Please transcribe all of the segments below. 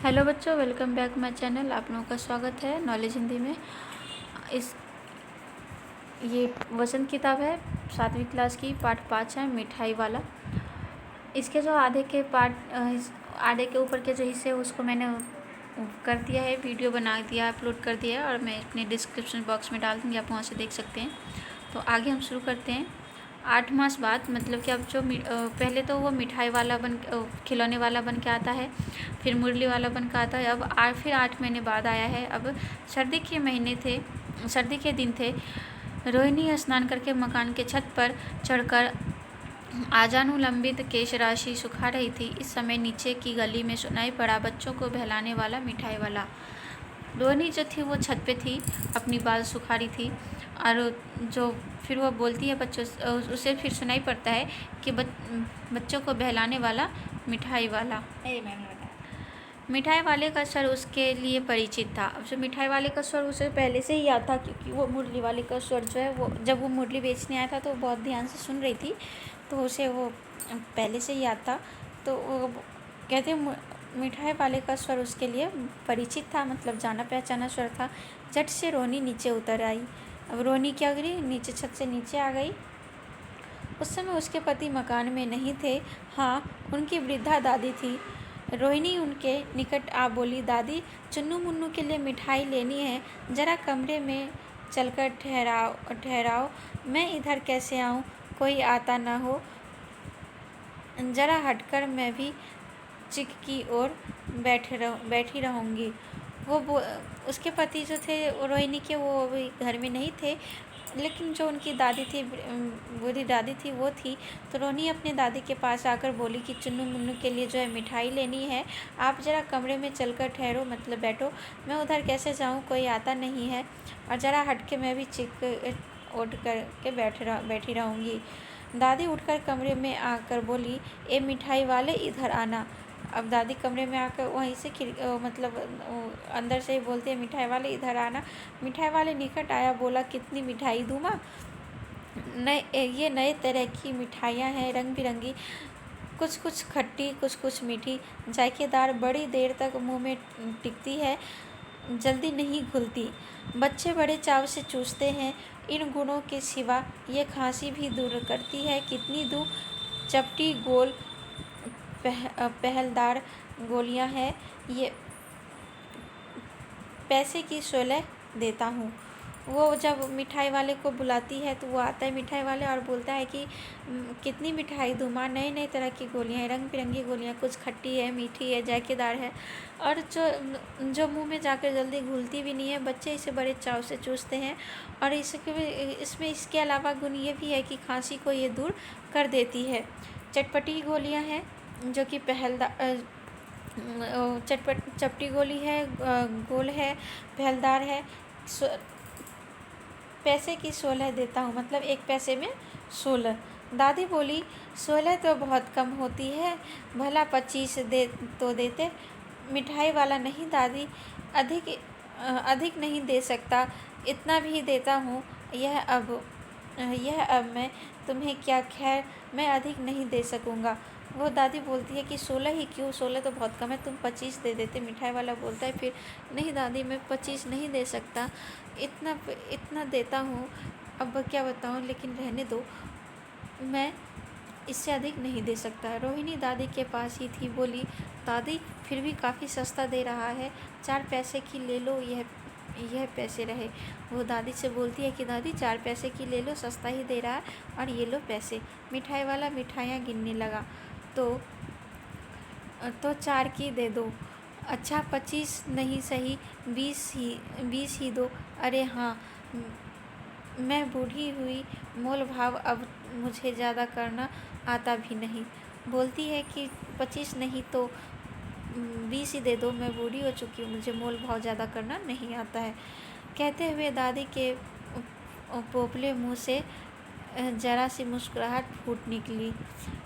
Hello बच्चों, welcome back my channel. आप लोगों का स्वागत है नॉलेज हिंदी में। इस ये वचन किताब है 7वीं क्लास की, पाठ 5 है मिठाई वाला। इसके जो आधे के ऊपर के जो हिस्से हैं उसको मैंने कर दिया है, वीडियो बना दिया, अपलोड कर दिया है और मैं अपने डिस्क्रिप्शन बॉक्स में डाल दूँगी, आप वहाँ से देख सकते हैं। तो आगे हम शुरू करते हैं। 8 मास बाद, मतलब कि अब जो पहले तो वो मिठाई वाला खिलौने वाला बन के आता है, फिर मुरली वाला बन के आता है। अब फिर 8 महीने बाद आया है। अब सर्दी के दिन थे। रोहिणी स्नान करके मकान के छत पर चढ़कर आजानुलंबित केश राशि सुखा रही थी। इस समय नीचे की गली में सुनाई पड़ा बच्चों को बहलाने वाला मिठाई वाला। रोहिणी जो थी वो छत पे थी, अपनी बाल सुखा रही थी और जो फिर वो बोलती है बच्चों उसे फिर सुनाई पड़ता है कि बच्चों को बहलाने वाला मिठाई वाला। मिठाई वाले का स्वर उसके लिए परिचित था। अब जो मिठाई वाले का स्वर उसे पहले से ही याद था, क्योंकि वो मुरली वाले का स्वर जो है वो जब वो मुरली बेचने आया था तो बहुत ध्यान से सुन रही थी, तो उसे वो पहले से ही याद था। तो वो कहते मिठाई वाले का स्वर उसके लिए परिचित था, मतलब जाना पहचाना स्वर था। झट से रोहिणी नीचे उतर आई। अब रोहिणी क्या करी, नीचे छत से नीचे आ गई। उस समय उसके पति मकान में नहीं थे। हाँ, उनकी वृद्धा दादी थी। रोहिणी उनके निकट आ बोली, दादी, चुन्नू मुन्नू के लिए मिठाई लेनी है, जरा कमरे में चलकर ठहराओ। मैं इधर कैसे आऊँ, कोई आता न हो। जरा हटकर मैं भी चिक की ओर बैठी रहूँगी। उसके पति जो थे रोहिणी के, वो अभी घर में नहीं थे, लेकिन जो उनकी दादी थी, बूढ़ी दादी थी, वो थी। तो रोहिणी अपने दादी के पास आकर बोली कि चुन्नू मुन्नू के लिए जो है मिठाई लेनी है, आप ज़रा कमरे में चलकर ठहरो, मतलब बैठो। मैं उधर कैसे जाऊँ, कोई आता नहीं है, और ज़रा हट के मैं भी चिक ओढ़ करके बैठी रहूँगी। दादी उठकर कमरे में आकर बोली, ए मिठाई वाले, इधर आना। अब दादी कमरे में आकर वहीं से अंदर से ही बोलते हैं, मिठाई वाले इधर आना। मिठाई वाले निकट आया, बोला, कितनी मिठाई दूँ माँ? ये नए तरह की मिठाइयाँ हैं, रंग बिरंगी, कुछ कुछ खट्टी, कुछ कुछ मीठी, जायकेदार, बड़ी देर तक मुंह में टिकती है, जल्दी नहीं घुलती। बच्चे बड़े चाव से चूसते हैं। इन गुणों के सिवा ये खांसी भी दूर करती है। कितनी दूँ? चपटी गोल पहलदार गोलियां हैं, ये पैसे की 16 देता हूँ। वो जब मिठाई वाले को बुलाती है तो वो आता है मिठाई वाले और बोलता है कि कितनी मिठाई दूँ माँ? नए नए तरह की गोलियाँ हैं, रंग बिरंगी गोलियाँ, कुछ खट्टी है, मीठी है, जायकेदार है, और जो मुंह में जाकर जल्दी घुलती भी नहीं है। बच्चे इसे बड़े चाव से चूसते हैं, और इसके अलावा गुण ये भी है कि खांसी को ये दूर कर देती है। चटपटी गोलियाँ हैं, जो कि चपटी गोली है, गोल है, पहलदार है। पैसे की 16 देता हूँ, मतलब 1 पैसे में 16। दादी बोली, 16 तो बहुत कम होती है, भला 25 तो देते। मिठाई वाला, नहीं दादी, अधिक नहीं दे सकता, इतना भी देता हूँ। यह अब मैं तुम्हें क्या, खैर मैं अधिक नहीं दे सकूँगा। वो दादी बोलती है कि 16 ही क्यों, 16 तो बहुत कम है, तुम 25 दे देते। मिठाई वाला बोलता है फिर, नहीं दादी, मैं 25 नहीं दे सकता, इतना देता हूँ, अब क्या बताऊँ, लेकिन रहने दो, मैं इससे अधिक नहीं दे सकता। रोहिणी दादी के पास ही थी, बोली, दादी फिर भी काफ़ी सस्ता दे रहा है, 4 पैसे की ले लो, यह पैसे रहे। वो दादी से बोलती है कि दादी 4 पैसे की ले लो, सस्ता ही दे रहा है, और ये लो पैसे। मिठाई वाला मिठाइयाँ गिनने लगा। तो 4 की दे दो। अच्छा 25 नहीं सही, 20 ही दो। अरे हाँ, मैं बूढ़ी हुई, मोल भाव अब मुझे ज़्यादा करना आता भी नहीं। बोलती है कि 25 नहीं तो 20 ही दे दो, मैं बूढ़ी हो चुकी हूँ, मुझे मोल भाव ज़्यादा करना नहीं आता है। कहते हुए दादी के पोपले मुँह से जरा सी मुस्कुराहट फूट निकली।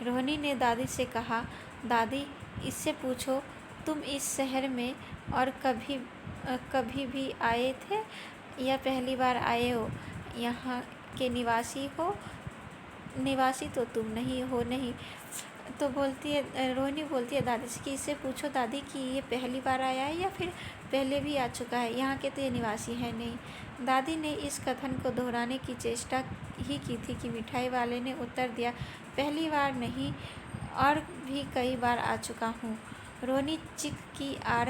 रोहिणी ने दादी से कहा, दादी, इससे पूछो, तुम इस शहर में और कभी भी आए थे या पहली बार आए हो? यहाँ के निवासी तो तुम नहीं हो? नहीं, तो रोहिणी बोलती है दादी से कि इससे पूछो दादी कि ये पहली बार आया है या फिर पहले भी आ चुका है, यहाँ के तो ये निवासी है नहीं। दादी ने इस कथन को दोहराने की चेष्टा ही की थी कि मिठाई वाले ने उत्तर दिया, पहली बार नहीं और भी कई बार आ चुका हूँ। रोहिणी चिक की आड़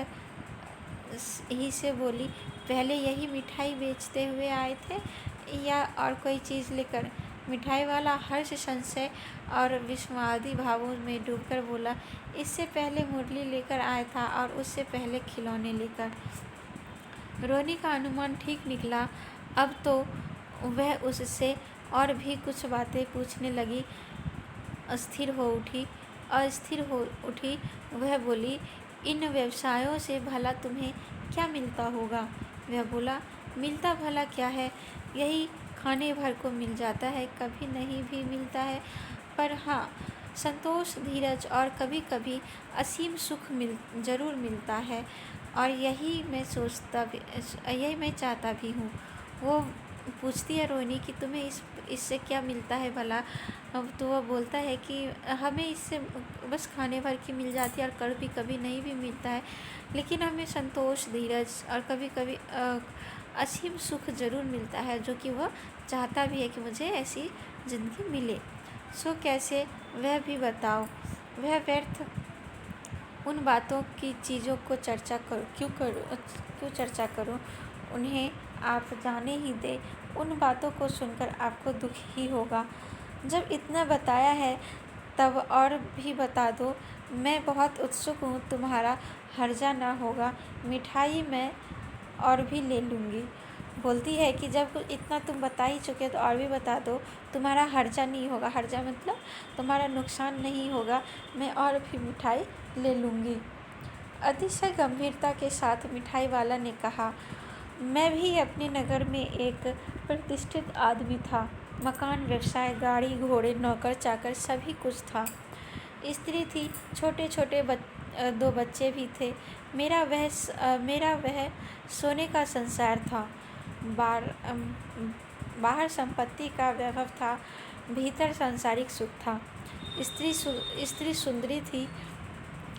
ही से बोली, पहले यही मिठाई बेचते हुए आए थे या और कोई चीज़ लेकर? मिठाई वाला हर्ष, संशय और विस्मादी भावों में डूबकर बोला, इससे पहले मुरली लेकर आया था और उससे पहले खिलौने लेकर। रोहिणी का अनुमान ठीक निकला। अब तो वह उससे और भी कुछ बातें पूछने लगी। अस्थिर हो उठी वह बोली, इन व्यवसायों से भला तुम्हें क्या मिलता होगा? वह बोला, मिलता भला क्या है, यही खाने भर को मिल जाता है, कभी नहीं भी मिलता है, पर हाँ, संतोष, धीरज और कभी कभी असीम सुख जरूर मिलता है, और यही मैं चाहता भी हूँ। वो पूछती है रोहिणी कि तुम्हें इससे क्या मिलता है भला? अब तो वह बोलता है कि हमें इससे बस खाने भर की मिल जाती है और कभी कभी नहीं भी मिलता है, लेकिन हमें संतोष, धीरज और कभी कभी असीम सुख ज़रूर मिलता है, जो कि वह चाहता भी है कि मुझे ऐसी ज़िंदगी मिले। सो कैसे, वह भी बताओ। वह व्यर्थ उन बातों की चीज़ों को क्यों चर्चा करूं? उन्हें आप जाने ही दे। उन बातों को सुनकर आपको दुख ही होगा। जब इतना बताया है तब और भी बता दो। मैं बहुत उत्सुक हूँ, तुम्हारा हर्जा ना होगा। मिठाई मैं और भी ले लूँगी। बोलती है कि जब इतना तुम बता ही चुके तो और भी बता दो, तुम्हारा हर्जा नहीं होगा। हर्जा मतलब तुम्हारा नुकसान नहीं होगा, मैं और भी मिठाई ले लूँगी। अतिशय गंभीरता के साथ मिठाई वाला ने कहा, मैं भी अपने नगर में एक प्रतिष्ठित आदमी था। मकान, व्यवसाय, गाड़ी घोड़े, नौकर चाकर सभी कुछ था। स्त्री थी, छोटे छोटे 2 बच्चे भी थे। मेरा वह सोने का संसार था। बाहर संपत्ति का वैभव था, भीतर सांसारिक सुख था। स्त्री सुंदरी थी,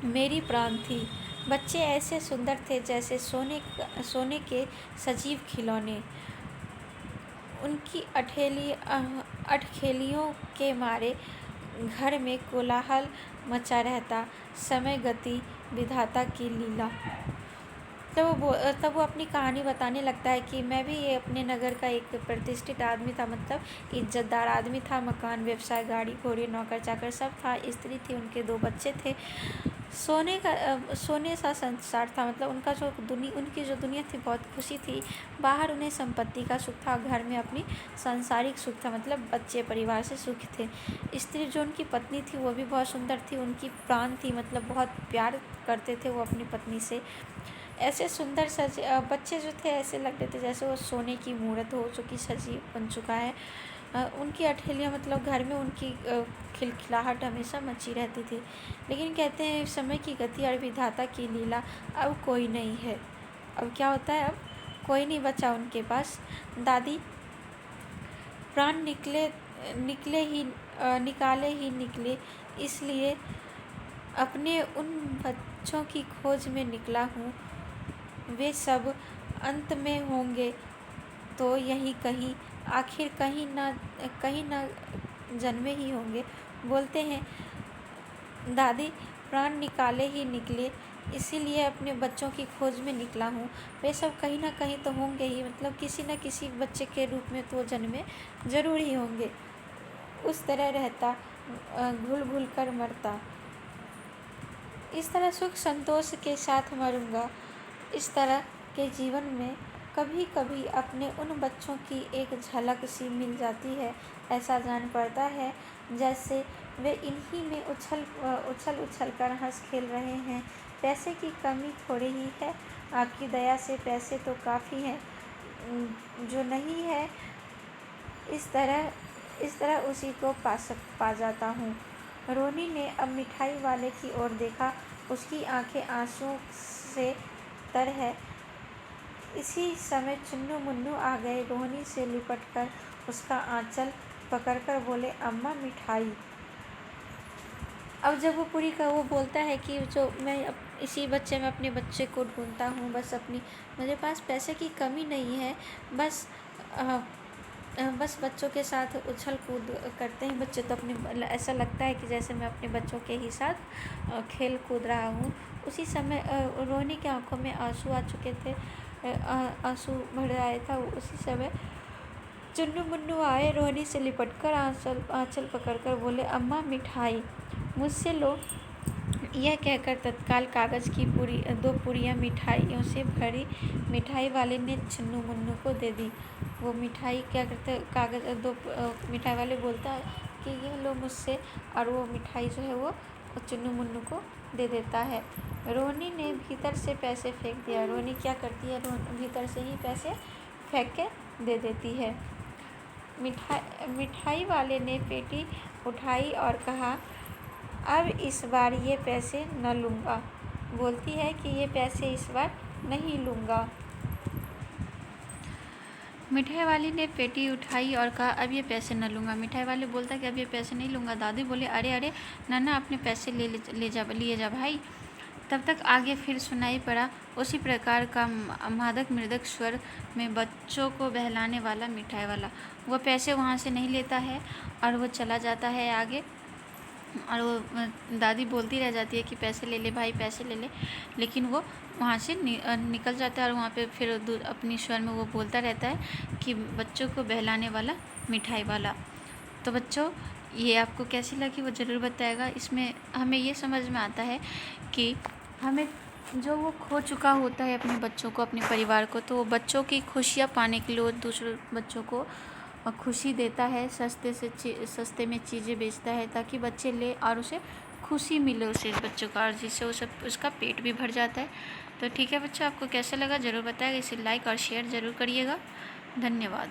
मेरी प्राण थी। बच्चे ऐसे सुंदर थे जैसे सोने के सजीव खिलौने। उनकी अठखेलियों के मारे घर में कोलाहल मचा रहता। समय, गति, विधाता की लीला। तब वो अपनी कहानी बताने लगता है कि मैं भी ये अपने नगर का एक प्रतिष्ठित आदमी था, मतलब इज्जतदार आदमी था। मकान, व्यवसाय, गाड़ी घोड़े, नौकर चाकर सब था। स्त्री थी, उनके 2 बच्चे थे। सोने सा संसार था, मतलब उनकी जो दुनिया थी बहुत खुशी थी। बाहर उन्हें संपत्ति का सुख था, घर में अपनी सांसारिक सुख था, मतलब बच्चे, परिवार से सुख थे। स्त्री जो उनकी पत्नी थी वो भी बहुत सुंदर थी, उनकी प्राण थी, मतलब बहुत प्यार करते थे वो अपनी पत्नी से। ऐसे सुंदर बच्चे जो थे ऐसे लगते थे जैसे वो सोने की मूर्त हो चुकी, सजीव बन चुका है। उनकी अठेलियाँ, मतलब घर में उनकी खिलखिलाहट हमेशा मची रहती थी। लेकिन कहते हैं समय की गति और विधाता की लीला, अब कोई नहीं है। अब क्या होता है, अब कोई नहीं बचा उनके पास। दादी, प्राण निकाले, इसलिए अपने उन बच्चों की खोज में निकला हूँ। वे सब अंत में होंगे तो यहीं कहीं, आखिर कहीं ना जन्मे ही होंगे। बोलते हैं दादी, प्राण निकले, इसीलिए अपने बच्चों की खोज में निकला हूँ। वे सब कहीं ना कहीं तो होंगे ही, मतलब किसी न किसी बच्चे के रूप में तो जन्मे जरूर ही होंगे। उस तरह रहता, घुल घुल कर मरता, इस तरह सुख संतोष के साथ मरूंगा। इस तरह के जीवन में कभी कभी अपने उन बच्चों की एक झलक सी मिल जाती है। ऐसा जान पड़ता है जैसे वे इन्हीं में उछल कर हंस खेल रहे हैं। पैसे की कमी थोड़ी ही है, आपकी दया से पैसे तो काफ़ी हैं। जो नहीं है, इस तरह उसी को पा जाता हूँ। रोनी ने अब मिठाई वाले की ओर देखा। उसकी आंखें आंसुओं से तर है। इसी समय चुन्नू मुन्नू आ गए। रोहिणी से लिपटकर उसका आंचल पकड़कर बोले, अम्मा मिठाई। अब जब वो पूरी का वो बोलता है कि जो मैं इसी बच्चे में अपने बच्चे को ढूंढता हूँ, बस अपनी मेरे पास पैसे की कमी नहीं है, बस बस बच्चों के साथ उछल कूद करते हैं बच्चे, तो अपने ऐसा लगता है कि जैसे मैं अपने बच्चों के ही साथ खेल कूद रहा हूँ। उसी समय रोहिणी की आंखों में आंसू आ चुके थे, आंसू भर आया था। उसी समय चुन्नू मुन्नू आए, रोहिणी से लिपटकर आंचल पकड़कर बोले, अम्मा मिठाई मुझसे लो। यह कहकर तत्काल कागज़ की दो पुड़ियाँ मिठाइयों से भरी मिठाई वाले ने चुन्नू मुन्नू को दे दी। वो मिठाई क्या करते, कागज़ मिठाई वाले बोलता है कि यह लो मुझसे, और वो मिठाई जो है वो चुन्नू मुन्नू को दे देता है। रोहिणी ने भीतर से पैसे फेंक दिया। रोहिणी क्या करती है, भीतर से ही पैसे फेंक के दे देती है। मिठाई वाले ने पेटी उठाई और कहा, अब इस बार ये पैसे न लूँगा। बोलती है कि ये पैसे इस बार नहीं लूँगा। मिठाई वाली ने पेटी उठाई और कहा, अब ये पैसे न लूँगा। मिठाई वाले बोलता कि अब ये पैसे नहीं लूँगा। दादी बोले, अरे अरे नाना, अपने पैसे लिए जा भाई। तब तक आगे फिर सुनाई पड़ा उसी प्रकार का मादक मृदक स्वर में बच्चों को बहलाने वाला मिठाई वाला। वो पैसे वहाँ से नहीं लेता है और वो चला जाता है आगे, और वो दादी बोलती रह जाती है कि पैसे ले ले भाई, पैसे ले ले, लेकिन वो वहाँ से निकल जाता है। और वहाँ पे फिर अपनी स्वर में वो बोलता रहता है कि बच्चों को बहलाने वाला मिठाई वाला। तो बच्चों, ये आपको कैसी लगी वो ज़रूर बताएगा। इसमें हमें ये समझ में आता है कि हमें जो वो खो चुका होता है अपने बच्चों को, अपने परिवार को, तो वो बच्चों की खुशियाँ पाने के लिए वो दूसरे बच्चों को खुशी देता है, सस्ते में चीज़ें बेचता है ताकि बच्चे ले और उसे खुशी मिले उसे बच्चों का, और जिससे उसका पेट भी भर जाता है। तो ठीक है बच्चों, आपको कैसा लगा ज़रूर बताएगा। इसे लाइक और शेयर ज़रूर करिएगा। धन्यवाद।